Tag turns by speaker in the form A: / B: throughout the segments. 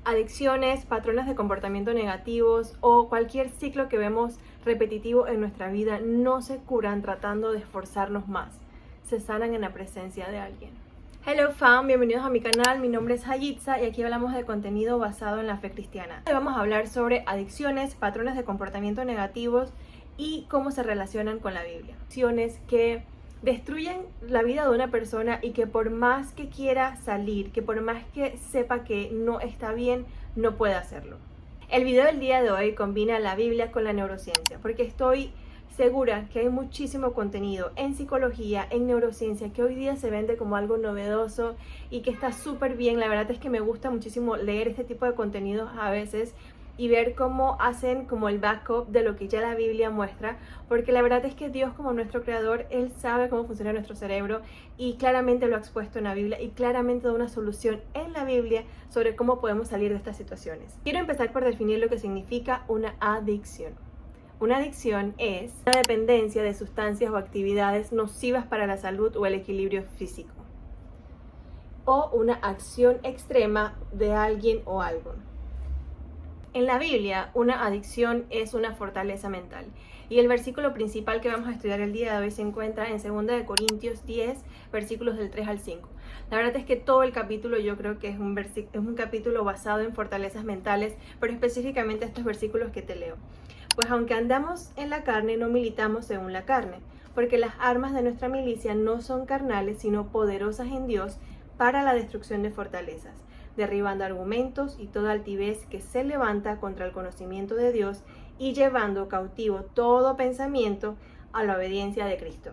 A: Adicciones, patrones de comportamiento negativos o cualquier ciclo que vemos repetitivo en nuestra vida no se curan tratando de esforzarnos más, se sanan en la presencia de alguien. Hello fam, bienvenidos a mi canal, mi nombre es Hayitza y aquí hablamos de contenido basado en la fe cristiana. Hoy vamos a hablar sobre adicciones, patrones de comportamiento negativos y cómo se relacionan con la Biblia. Adicciones que destruyen la vida de una persona y que por más que quiera salir, que por más que sepa que no está bien, no puede hacerlo. El video del día de hoy combina la Biblia con la neurociencia, porque estoy segura que hay muchísimo contenido en psicología, en neurociencia, que hoy día se vende como algo novedoso y que está súper bien. La verdad es que me gusta muchísimo leer este tipo de contenidos a veces y ver cómo hacen como el backup de lo que ya la Biblia muestra, porque la verdad es que Dios, como nuestro creador, Él sabe cómo funciona nuestro cerebro y claramente lo ha expuesto en la Biblia y claramente da una solución en la Biblia sobre cómo podemos salir de estas situaciones. Quiero empezar por definir lo que significa una adicción. Una adicción es una dependencia de sustancias o actividades nocivas para la salud o el equilibrio físico, o una acción extrema de alguien o algo. En la Biblia, una adicción es una fortaleza mental. Y el versículo principal que vamos a estudiar el día de hoy se encuentra en 2 Corintios 10, versículos del 3 al 5. La verdad es que todo el capítulo yo creo que es un capítulo basado en fortalezas mentales, pero específicamente estos versículos que te leo. Pues aunque andamos en la carne, no militamos según la carne, porque las armas de nuestra milicia no son carnales, sino poderosas en Dios para la destrucción de fortalezas, derribando argumentos y toda altivez que se levanta contra el conocimiento de Dios y llevando cautivo todo pensamiento a la obediencia de Cristo.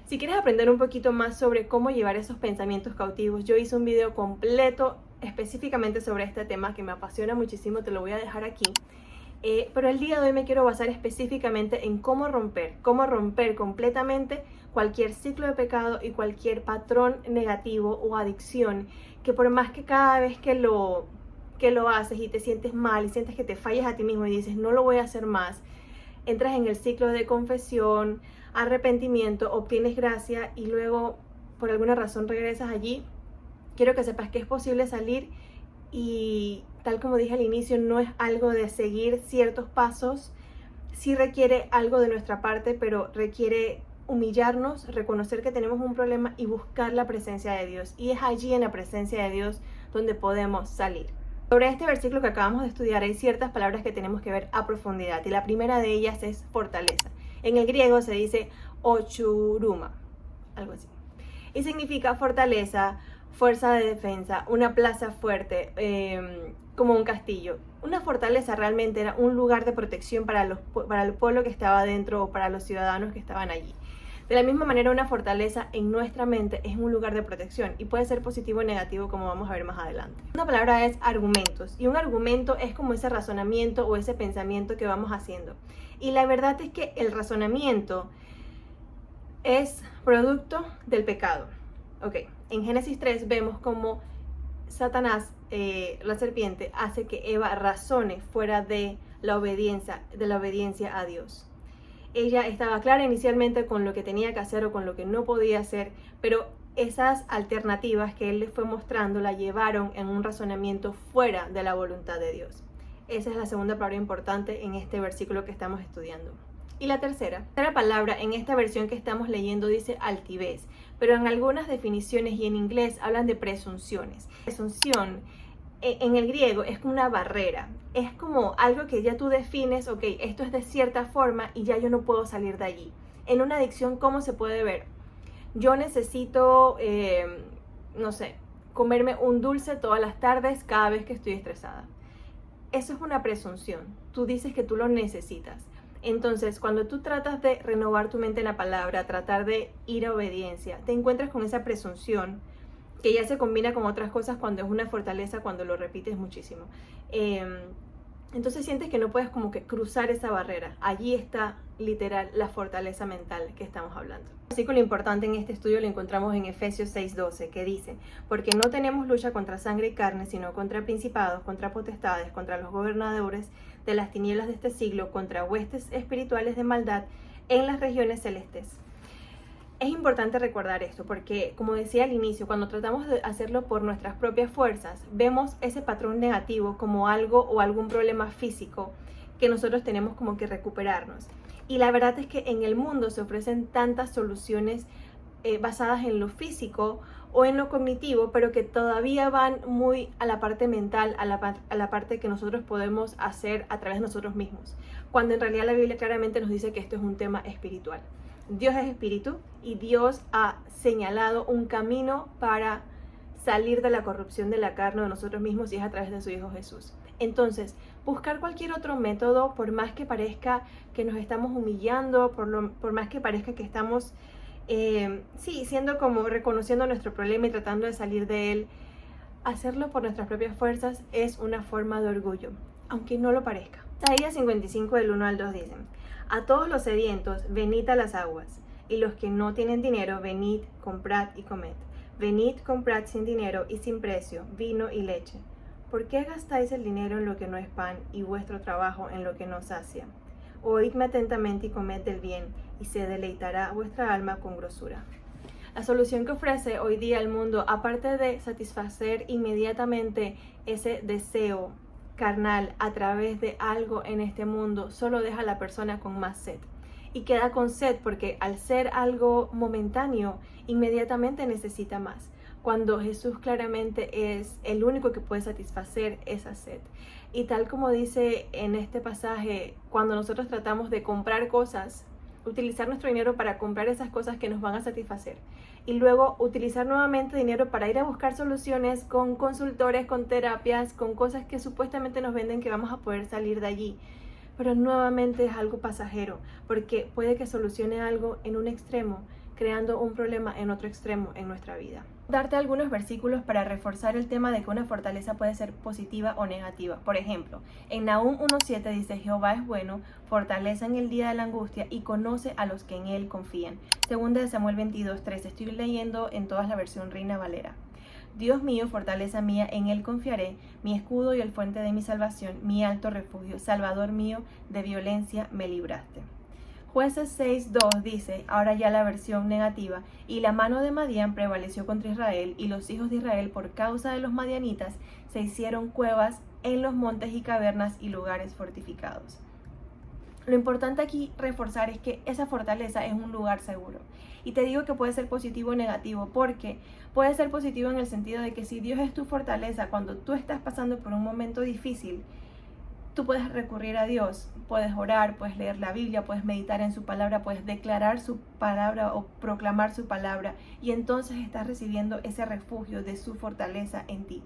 A: Si quieres aprender un poquito más sobre cómo llevar esos pensamientos cautivos, yo hice un video completo específicamente sobre este tema que me apasiona muchísimo, te lo voy a dejar aquí. Pero el día de hoy me quiero basar específicamente en cómo romper completamente cualquier ciclo de pecado y cualquier patrón negativo o adicción que por más que cada vez que lo haces y te sientes mal y sientes que te fallas a ti mismo y dices no lo voy a hacer más, entras en el ciclo de confesión, arrepentimiento, obtienes gracia y luego por alguna razón regresas allí. Quiero que sepas que es posible salir y tal como dije al inicio, no es algo de seguir ciertos pasos, sí requiere algo de nuestra parte, pero requiere humillarnos, reconocer que tenemos un problema y buscar la presencia de Dios. Y es allí en la presencia de Dios donde podemos salir. Sobre este versículo que acabamos de estudiar hay ciertas palabras que tenemos que ver a profundidad y la primera de ellas es fortaleza. En el griego se dice ochuruma, algo así. Y significa fortaleza, fuerza de defensa, una plaza fuerte, como un castillo. Una fortaleza realmente era un lugar de protección para el pueblo que estaba dentro o para los ciudadanos que estaban allí. De la misma manera, una fortaleza en nuestra mente es un lugar de protección y puede ser positivo o negativo, como vamos a ver más adelante. Una palabra es argumentos, y un argumento es como ese razonamiento o ese pensamiento que vamos haciendo. Y la verdad es que el razonamiento es producto del pecado. Ok, en Génesis 3 vemos cómo Satanás, la serpiente, hace que Eva razone fuera de la obediencia a Dios. Ella estaba clara inicialmente con lo que tenía que hacer o con lo que no podía hacer, pero esas alternativas que él le fue mostrando la llevaron en un razonamiento fuera de la voluntad de Dios. Esa es la segunda palabra importante en este versículo que estamos estudiando. Y la tercera palabra en esta versión que estamos leyendo dice altivez, pero en algunas definiciones y en inglés hablan de presunciones. Presunción en el griego es como una barrera, es como algo que ya tú defines, ok, esto es de cierta forma y ya yo no puedo salir de allí. En una adicción, ¿cómo se puede ver? Yo necesito, no sé, comerme un dulce todas las tardes cada vez que estoy estresada. Eso es una presunción, tú dices que tú lo necesitas. Entonces, cuando tú tratas de renovar tu mente en la palabra, tratar de ir a obediencia, te encuentras con esa presunción que ya se combina con otras cosas cuando es una fortaleza, cuando lo repites muchísimo. Entonces sientes que no puedes como que cruzar esa barrera. Allí está literal la fortaleza mental que estamos hablando. Un versículo importante en este estudio lo encontramos en Efesios 6:12, que dice: porque no tenemos lucha contra sangre y carne, sino contra principados, contra potestades, contra los gobernadores de las tinieblas de este siglo, contra huestes espirituales de maldad en las regiones celestes. Es importante recordar esto porque, como decía al inicio, cuando tratamos de hacerlo por nuestras propias fuerzas, vemos ese patrón negativo como algo o algún problema físico que nosotros tenemos como que recuperarnos. Y la verdad es que en el mundo se ofrecen tantas soluciones basadas en lo físico o en lo cognitivo, pero que todavía van muy a la parte mental, a la parte que nosotros podemos hacer a través de nosotros mismos, cuando en realidad la Biblia claramente nos dice que esto es un tema espiritual. Dios es espíritu y Dios ha señalado un camino para salir de la corrupción de la carne de nosotros mismos y es a través de su Hijo Jesús. Entonces, buscar cualquier otro método, por más que parezca que nos estamos humillando, por más que parezca que estamos siendo como reconociendo nuestro problema y tratando de salir de él, hacerlo por nuestras propias fuerzas es una forma de orgullo, aunque no lo parezca. Isaías 55 del 1 al 2 dicen: a todos los sedientos, venid a las aguas, y los que no tienen dinero, venid, comprad y comed. Venid, comprad sin dinero y sin precio, vino y leche. ¿Por qué gastáis el dinero en lo que no es pan y vuestro trabajo en lo que no sacia? Oídme atentamente y comed del bien, y se deleitará vuestra alma con grosura. La solución que ofrece hoy día el mundo, aparte de satisfacer inmediatamente ese deseo carnal a través de algo en este mundo, solo deja a la persona con más sed. Y queda con sed porque al ser algo momentáneo, inmediatamente necesita más, cuando Jesús claramente es el único que puede satisfacer esa sed. Y tal como dice en este pasaje, cuando nosotros tratamos de comprar cosas, utilizar nuestro dinero para comprar esas cosas que nos van a satisfacer y luego utilizar nuevamente dinero para ir a buscar soluciones con consultores, con terapias, con cosas que supuestamente nos venden que vamos a poder salir de allí. Pero nuevamente es algo pasajero, porque puede que solucione algo en un extremo, creando un problema en otro extremo en nuestra vida. Darte algunos versículos para reforzar el tema de que una fortaleza puede ser positiva o negativa. Por ejemplo, en Nahum 1:7 dice: Jehová es bueno, fortaleza en el día de la angustia y conoce a los que en él confían. Segunda de Samuel 22:13. Estoy leyendo en toda la versión Reina Valera. Dios mío, fortaleza mía, en él confiaré, mi escudo y el fuente de mi salvación, mi alto refugio, Salvador mío, de violencia me libraste. Jueces 6:2 dice, ahora ya la versión negativa: y la mano de Madián prevaleció contra Israel, y los hijos de Israel por causa de los madianitas se hicieron cuevas en los montes y cavernas y lugares fortificados. Lo importante aquí reforzar es que esa fortaleza es un lugar seguro. Y te digo que puede ser positivo o negativo, porque puede ser positivo en el sentido de que si Dios es tu fortaleza, cuando tú estás pasando por un momento difícil, tú puedes recurrir a Dios, puedes orar, puedes leer la Biblia, puedes meditar en su palabra, puedes declarar su palabra o proclamar su palabra, y entonces estás recibiendo ese refugio de su fortaleza en ti.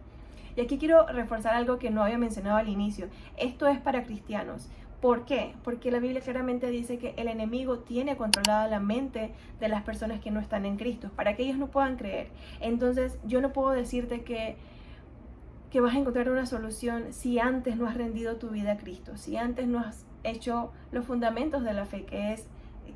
A: Y aquí quiero reforzar algo que no había mencionado al inicio. Esto es para cristianos. ¿Por qué? Porque la Biblia claramente dice que el enemigo tiene controlada la mente de las personas que no están en Cristo, para que ellos no puedan creer. Entonces, yo no puedo decirte que vas a encontrar una solución si antes no has rendido tu vida a Cristo, si antes no has hecho los fundamentos de la fe, que es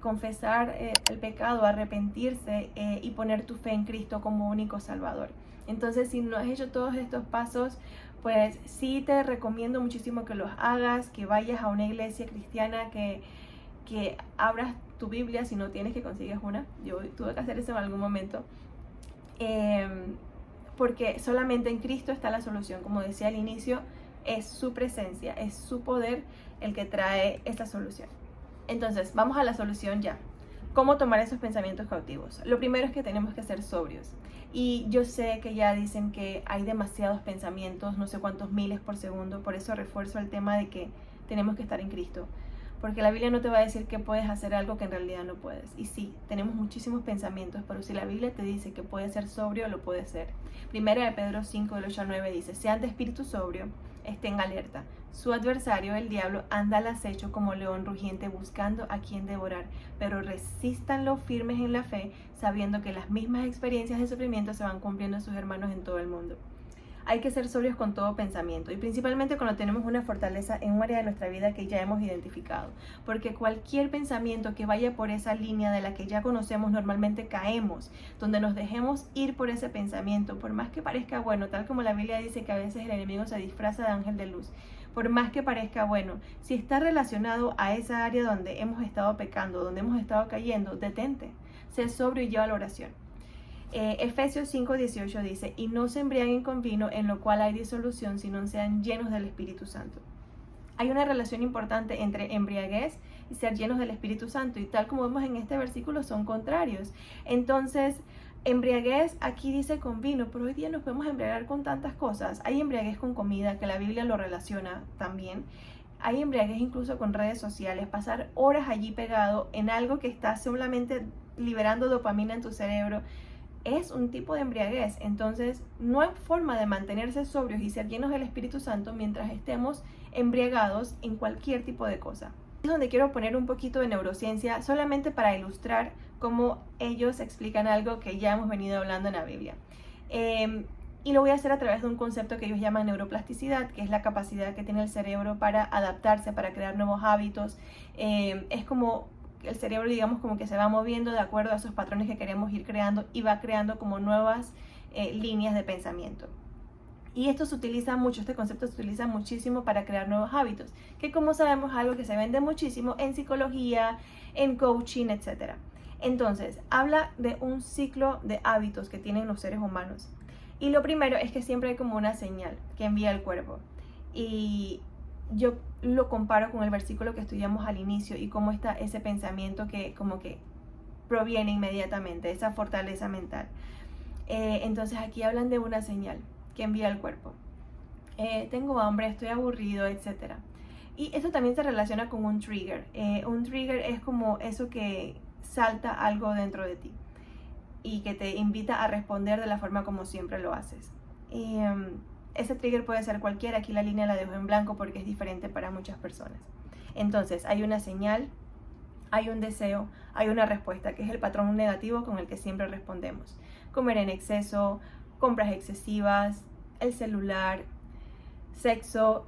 A: confesar el pecado, arrepentirse y poner tu fe en Cristo como único Salvador. Entonces, si no has hecho todos estos pasos, pues sí te recomiendo muchísimo que los hagas, que vayas a una iglesia cristiana, que abras tu Biblia, si no tienes, que consigues una. Yo tuve que hacer eso en algún momento. Porque solamente en Cristo está la solución. Como decía al inicio, es su presencia, es su poder el que trae esta solución. Entonces, vamos a la solución ya. ¿Cómo tomar esos pensamientos cautivos? Lo primero es que tenemos que ser sobrios. Y yo sé que ya dicen que hay demasiados pensamientos, no sé cuántos miles por segundo, por eso refuerzo el tema de que tenemos que estar en Cristo. Porque la Biblia no te va a decir que puedes hacer algo que en realidad no puedes. Y sí, tenemos muchísimos pensamientos, pero si la Biblia te dice que puedes ser sobrio, lo puedes ser. Primera de Pedro 5, del 8 al 9 dice: sean de espíritu sobrio, estén alerta. Su adversario, el diablo, anda al acecho como león rugiente buscando a quien devorar, pero resístanlo firmes en la fe, sabiendo que las mismas experiencias de sufrimiento se van cumpliendo a sus hermanos en todo el mundo. Hay que ser sobrios con todo pensamiento, y principalmente cuando tenemos una fortaleza en un área de nuestra vida que ya hemos identificado, porque cualquier pensamiento que vaya por esa línea de la que ya conocemos, normalmente caemos, donde nos dejemos ir por ese pensamiento, por más que parezca bueno, tal como la Biblia dice que a veces el enemigo se disfraza de ángel de luz. Por más que parezca bueno, si está relacionado a esa área donde hemos estado pecando, donde hemos estado cayendo, detente. sé sobrio y lleva la oración. Efesios 5:18 dice, y no se embriaguen con vino en lo cual hay disolución, sino sean llenos del Espíritu Santo. Hay una relación importante entre embriaguez y ser llenos del Espíritu Santo, y tal como vemos en este versículo son contrarios. Entonces, embriaguez aquí dice con vino, pero hoy día nos podemos embriagar con tantas cosas. Hay embriaguez con comida, que la Biblia lo relaciona también. Hay embriaguez incluso con redes sociales, pasar horas allí pegado en algo que está solamente liberando dopamina en tu cerebro. Es un tipo de embriaguez. Entonces no hay forma de mantenerse sobrios y ser llenos del Espíritu Santo mientras estemos embriagados en cualquier tipo de cosa. Es donde quiero poner un poquito de neurociencia solamente para ilustrar cómo ellos explican algo que ya hemos venido hablando en la Biblia. Y lo voy a hacer a través de un concepto que ellos llaman neuroplasticidad, que es la capacidad que tiene el cerebro para adaptarse, para crear nuevos hábitos. Es como el cerebro, digamos, como que se va moviendo de acuerdo a esos patrones que queremos ir creando y va creando como nuevas líneas de pensamiento. Y esto se utiliza mucho, este concepto se utiliza muchísimo para crear nuevos hábitos, que como sabemos es algo que se vende muchísimo en psicología, en coaching, etc. Entonces, habla de un ciclo de hábitos que tienen los seres humanos. Y lo primero es que siempre hay como una señal que envía el cuerpo. Y yo lo comparo con el versículo que estudiamos al inicio y cómo está ese pensamiento que como que proviene inmediatamente, esa fortaleza mental. Entonces aquí hablan de una señal que envía el cuerpo. Tengo hambre, estoy aburrido, etc. Y esto también se relaciona con un trigger. Un trigger es como eso que salta algo dentro de ti y que te invita a responder de la forma como siempre lo haces. Ese trigger puede ser cualquiera, aquí la línea la dejo en blanco porque es diferente para muchas personas. Entonces, hay una señal, hay un deseo, hay una respuesta, que es el patrón negativo con el que siempre respondemos. Comer en exceso, compras excesivas, el celular, sexo,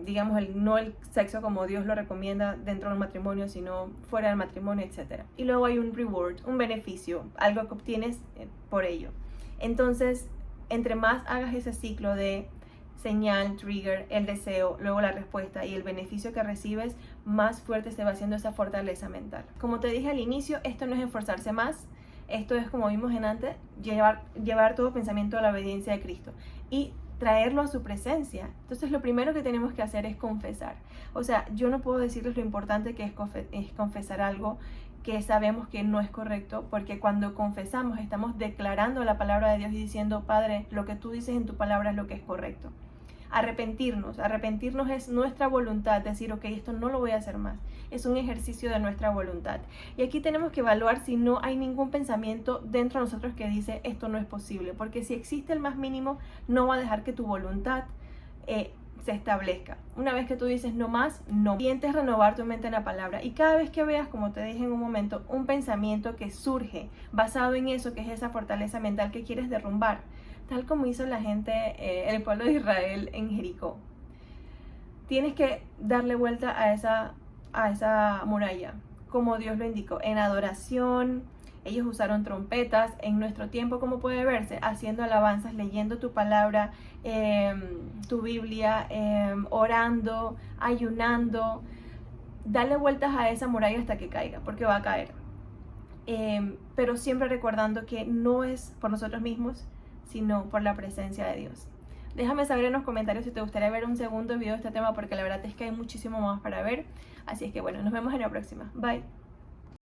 A: digamos, no el sexo como Dios lo recomienda dentro del matrimonio, sino fuera del matrimonio, etc. Y luego hay un reward, un beneficio, algo que obtienes por ello. Entonces, entre más hagas ese ciclo de señal, trigger, el deseo, luego la respuesta y el beneficio que recibes, más fuerte se va haciendo esa fortaleza mental. Como te dije al inicio, esto no es esforzarse más, esto es, como vimos en antes, llevar todo pensamiento a la obediencia de Cristo y traerlo a su presencia. Entonces lo primero que tenemos que hacer es confesar. O sea, yo no puedo decirles lo importante que es confesar algo que sabemos que no es correcto, porque cuando confesamos estamos declarando la palabra de Dios y diciendo, Padre, lo que tú dices en tu palabra es lo que es correcto. Arrepentirnos es nuestra voluntad, decir, ok, esto no lo voy a hacer más. Es un ejercicio de nuestra voluntad. Y aquí tenemos que evaluar si no hay ningún pensamiento dentro de nosotros que dice, esto no es posible, porque si existe el más mínimo, no va a dejar que tu voluntad se establezca. Una vez que tú dices no más, no. Sientes renovar tu mente en la palabra. Y cada vez que veas, como te dije en un momento, un pensamiento que surge basado en eso, que es esa fortaleza mental que quieres derrumbar, tal como hizo la gente, el pueblo de Israel en Jericó. Tienes que darle vuelta a esa muralla, como Dios lo indicó, en adoración. Ellos usaron trompetas. En nuestro tiempo, como puede verse, haciendo alabanzas, leyendo tu palabra, tu Biblia, orando, ayunando. Dale vueltas a esa muralla hasta que caiga, porque va a caer. Pero siempre recordando que no es por nosotros mismos, sino por la presencia de Dios. Déjame saber en los comentarios si te gustaría ver un segundo video de este tema, porque la verdad es que hay muchísimo más para ver. Así es que bueno, nos vemos en la próxima. Bye.